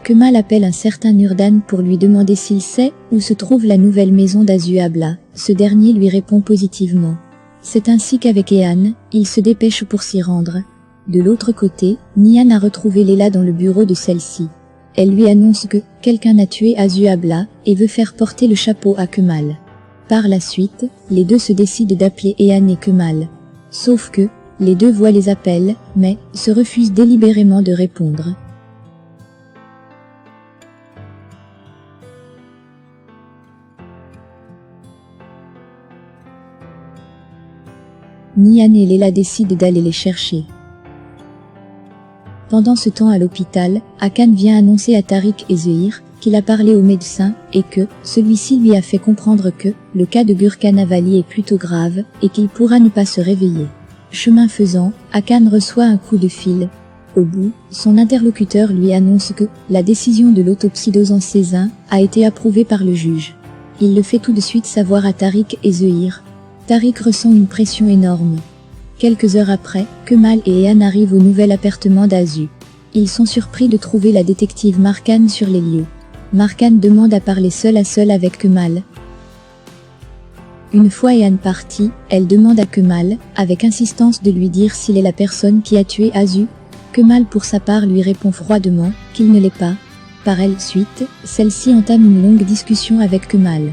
Kemal appelle un certain Nurdan pour lui demander s'il sait où se trouve la nouvelle maison d'Azuabla. Ce dernier lui répond positivement. C'est ainsi qu'avec Ehan, il se dépêche pour s'y rendre. De l'autre côté, Nihan a retrouvé Leila dans le bureau de celle-ci. Elle lui annonce que quelqu'un a tué Azuabla et veut faire porter le chapeau à Kemal. Par la suite, les deux se décident d'appeler Ehan et Kemal. Sauf que, les deux voient les appels, mais se refusent délibérément de répondre. Nihan et Leila décident d'aller les chercher. Pendant ce temps à l'hôpital, Hakan vient annoncer à Tariq et Zehir qu'il a parlé au médecin et que celui-ci lui a fait comprendre que le cas de Gurkan Avali est plutôt grave et qu'il pourra ne pas se réveiller. Chemin faisant, Hakan reçoit un coup de fil. Au bout, son interlocuteur lui annonce que la décision de l'autopsie d'Ozan Cézin a été approuvée par le juge. Il le fait tout de suite savoir à Tariq et Zehir. Tariq ressent une pression énorme. Quelques heures après, Kemal et Ehan arrivent au nouvel appartement d'Azu. Ils sont surpris de trouver la détective Markan sur les lieux. Markan demande à parler seul à seul avec Kemal. Une fois Ehan parti, elle demande à Kemal, avec insistance de lui dire s'il est la personne qui a tué Azu. Kemal pour sa part lui répond froidement qu'il ne l'est pas. Par elle suite, celle-ci entame une longue discussion avec Kemal.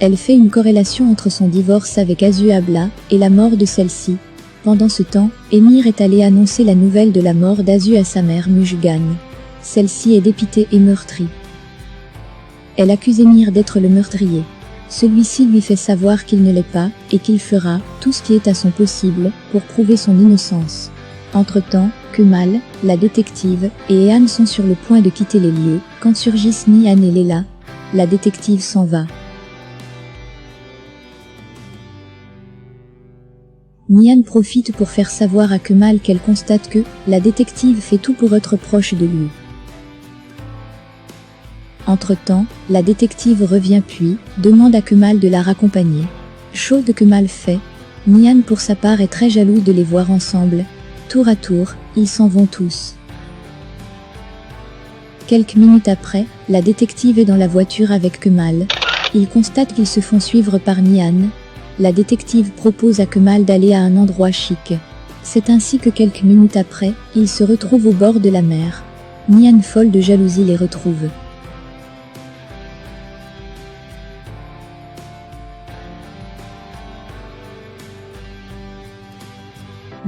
Elle fait une corrélation entre son divorce avec Azuabla et la mort de celle-ci. Pendant ce temps, Emir est allé annoncer la nouvelle de la mort d'Azu à sa mère Mujgan. Celle-ci est dépitée et meurtrie. Elle accuse Emir d'être le meurtrier. Celui-ci lui fait savoir qu'il ne l'est pas et qu'il fera tout ce qui est à son possible pour prouver son innocence. Entre-temps, Kemal, la détective et Ehan sont sur le point de quitter les lieux quand surgissent Nihan et Leila. La détective s'en va. Nihan profite pour faire savoir à Kemal qu'elle constate que la détective fait tout pour être proche de lui. Entre-temps, la détective revient puis demande à Kemal de la raccompagner. Chose que Kemal fait. Nihan pour sa part est très jalouse de les voir ensemble. Tour à tour, ils s'en vont tous. Quelques minutes après, la détective est dans la voiture avec Kemal. Ils constatent qu'ils se font suivre par Nihan. La détective propose à Kemal d'aller à un endroit chic. C'est ainsi que quelques minutes après, ils se retrouvent au bord de la mer. Nihan folle de jalousie les retrouve.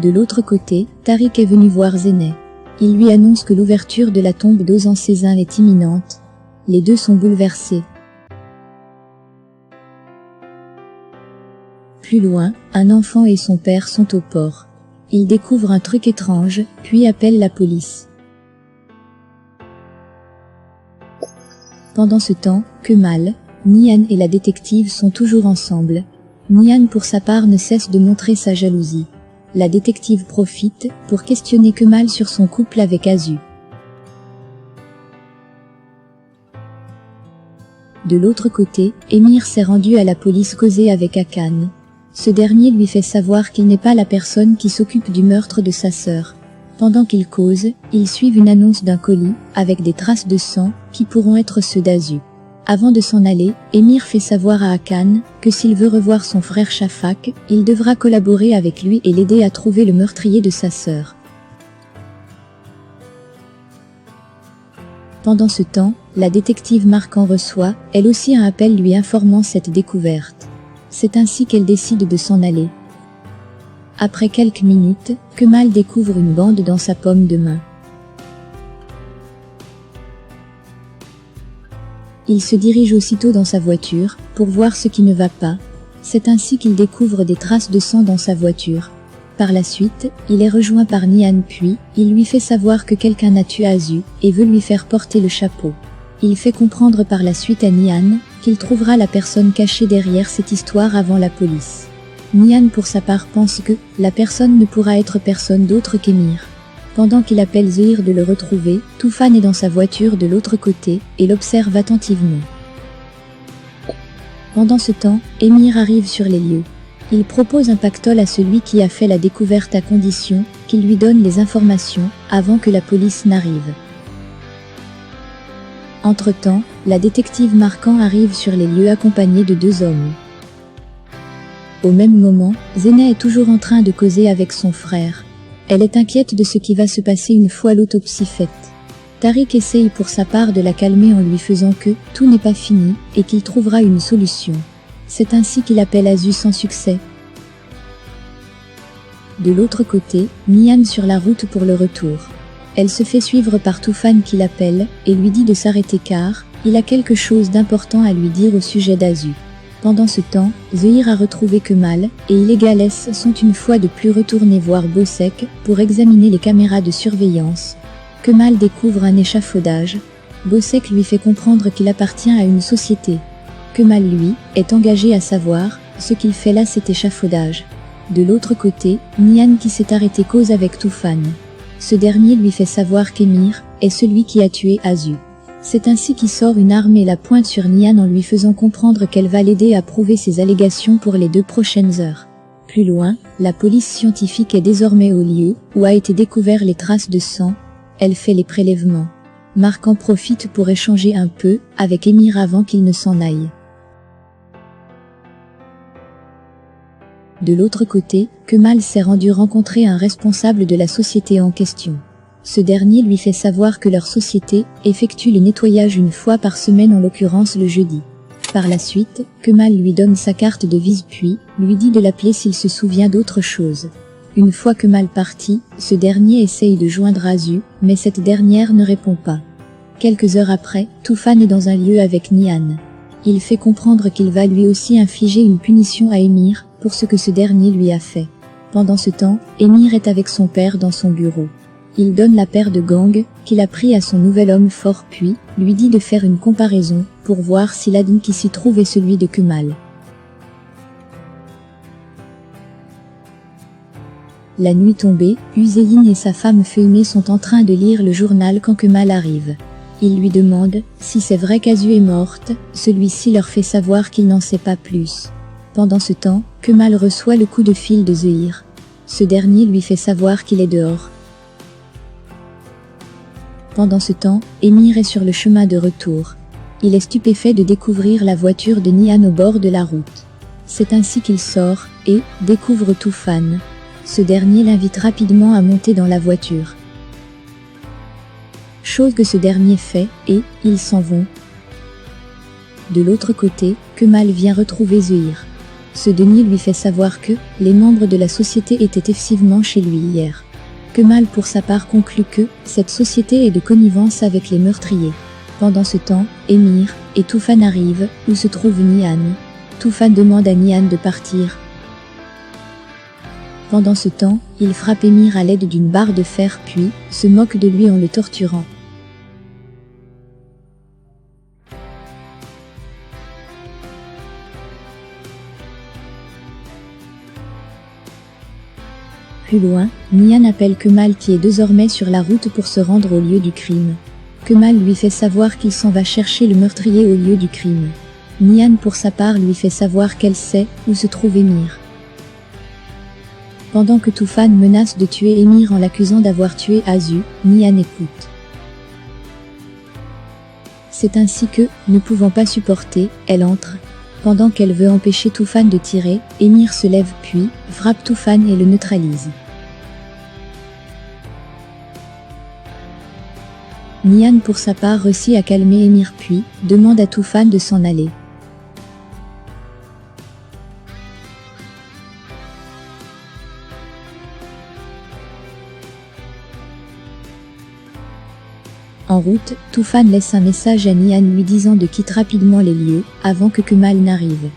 De l'autre côté, Tariq est venu voir Zeynep. Il lui annonce que l'ouverture de la tombe d'Ozan Cézin est imminente. Les deux sont bouleversés. Plus loin, un enfant et son père sont au port. Ils découvrent un truc étrange, puis appellent la police. Pendant ce temps, Kemal, Nihan et la détective sont toujours ensemble. Nihan pour sa part ne cesse de montrer sa jalousie. La détective profite pour questionner Kemal sur son couple avec Azu. De l'autre côté, Emir s'est rendu à la police causer avec Hakan. Ce dernier lui fait savoir qu'il n'est pas la personne qui s'occupe du meurtre de sa sœur. Pendant qu'ils causent, ils suivent une annonce d'un colis, avec des traces de sang, qui pourront être ceux d'Azu. Avant de s'en aller, Emir fait savoir à Hakan que s'il veut revoir son frère Shafak, il devra collaborer avec lui et l'aider à trouver le meurtrier de sa sœur. Pendant ce temps, la détective Markan reçoit, elle aussi un appel lui informant cette découverte. C'est ainsi qu'elle décide de s'en aller. Après quelques minutes, Kemal découvre une bande dans sa paume de main. Il se dirige aussitôt dans sa voiture, pour voir ce qui ne va pas. C'est ainsi qu'il découvre des traces de sang dans sa voiture. Par la suite, il est rejoint par Nihan puis, il lui fait savoir que quelqu'un a tué Azu, et veut lui faire porter le chapeau. Il fait comprendre par la suite à Nihan, qu'il trouvera la personne cachée derrière cette histoire avant la police. Nihan pour sa part pense que, la personne ne pourra être personne d'autre qu'Emir. Pendant qu'il appelle Zehir de le retrouver, Toufan est dans sa voiture de l'autre côté, et l'observe attentivement. Pendant ce temps, Emir arrive sur les lieux. Il propose un pactole à celui qui a fait la découverte à condition qu'il lui donne les informations avant que la police n'arrive. Entre-temps, la détective Marquand arrive sur les lieux accompagnée de 2 hommes. Au même moment, Zena est toujours en train de causer avec son frère. Elle est inquiète de ce qui va se passer une fois l'autopsie faite. Tariq essaye pour sa part de la calmer en lui faisant que tout n'est pas fini et qu'il trouvera une solution. C'est ainsi qu'il appelle Azu sans succès. De l'autre côté, Nihan sur la route pour le retour. Elle se fait suivre par Toufan qui l'appelle et lui dit de s'arrêter car il a quelque chose d'important à lui dire au sujet d'Azu. Pendant ce temps, Zehir a retrouvé Kemal et Illegales sont une fois de plus retournés voir Bossek pour examiner les caméras de surveillance. Kemal découvre un échafaudage. Bossek lui fait comprendre qu'il appartient à une société. Kemal lui est engagé à savoir ce qu'il fait là cet échafaudage. De l'autre côté, Nihan qui s'est arrêté cause avec Toufan. Ce dernier lui fait savoir qu'Emir est celui qui a tué Azu. C'est ainsi qu'il sort une arme et la pointe sur Nihan en lui faisant comprendre qu'elle va l'aider à prouver ses allégations pour les 2 prochaines heures. Plus loin, la police scientifique est désormais au lieu où a été découvert les traces de sang. Elle fait les prélèvements. Marc en profite pour échanger un peu avec Emir avant qu'il ne s'en aille. De l'autre côté, Kemal s'est rendu rencontrer un responsable de la société en question. Ce dernier lui fait savoir que leur société effectue le nettoyage une fois par semaine, en l'occurrence le jeudi. Par la suite, Kemal lui donne sa carte de visite puis lui dit de l'appeler s'il se souvient d'autre chose. Une fois Kemal parti, ce dernier essaye de joindre Azu, mais cette dernière ne répond pas. Quelques heures après, Toufan est dans un lieu avec Nihan. Il fait comprendre qu'il va lui aussi infliger une punition à Emir pour ce que ce dernier lui a fait. Pendant ce temps, Emir est avec son père dans son bureau. Il donne la paire de gangs qu'il a pris à son nouvel homme fort puis lui dit de faire une comparaison pour voir si l'ADN qui s'y trouve est celui de Kemal. La nuit tombée, Hüseyin et sa femme Fehimé sont en train de lire le journal quand Kemal arrive. Il lui demande si c'est vrai qu'Azu est morte, celui-ci leur fait savoir qu'il n'en sait pas plus. Pendant ce temps, Kemal reçoit le coup de fil de Zehir. Ce dernier lui fait savoir qu'il est dehors. Pendant ce temps, Emir est sur le chemin de retour. Il est stupéfait de découvrir la voiture de Nihan au bord de la route. C'est ainsi qu'il sort et découvre Toufan. Ce dernier l'invite rapidement à monter dans la voiture. Chose que ce dernier fait et ils s'en vont. De l'autre côté, Kemal vient retrouver Zehir. Ce dernier lui fait savoir que les membres de la société étaient effectivement chez lui hier. Kemal pour sa part conclut que cette société est de connivence avec les meurtriers. Pendant ce temps, Emir et Toufan arrivent où se trouve Nihan. Toufan demande à Nihan de partir. Pendant ce temps, il frappe Emir à l'aide d'une barre de fer puis se moque de lui en le torturant. Plus loin, Nihan appelle Kemal qui est désormais sur la route pour se rendre au lieu du crime. Kemal lui fait savoir qu'il s'en va chercher le meurtrier au lieu du crime. Nihan pour sa part lui fait savoir qu'elle sait où se trouve Emir. Pendant que Toufan menace de tuer Emir en l'accusant d'avoir tué Azu, Nihan écoute. C'est ainsi que, ne pouvant pas supporter, elle entre. Pendant qu'elle veut empêcher Toufan de tirer, Emir se lève puis frappe Toufan et le neutralise. Nihan pour sa part réussit à calmer Emir puis demande à Toufan de s'en aller. En route, Toufan laisse un message à Nihan lui disant de quitter rapidement les lieux avant que Kemal n'arrive.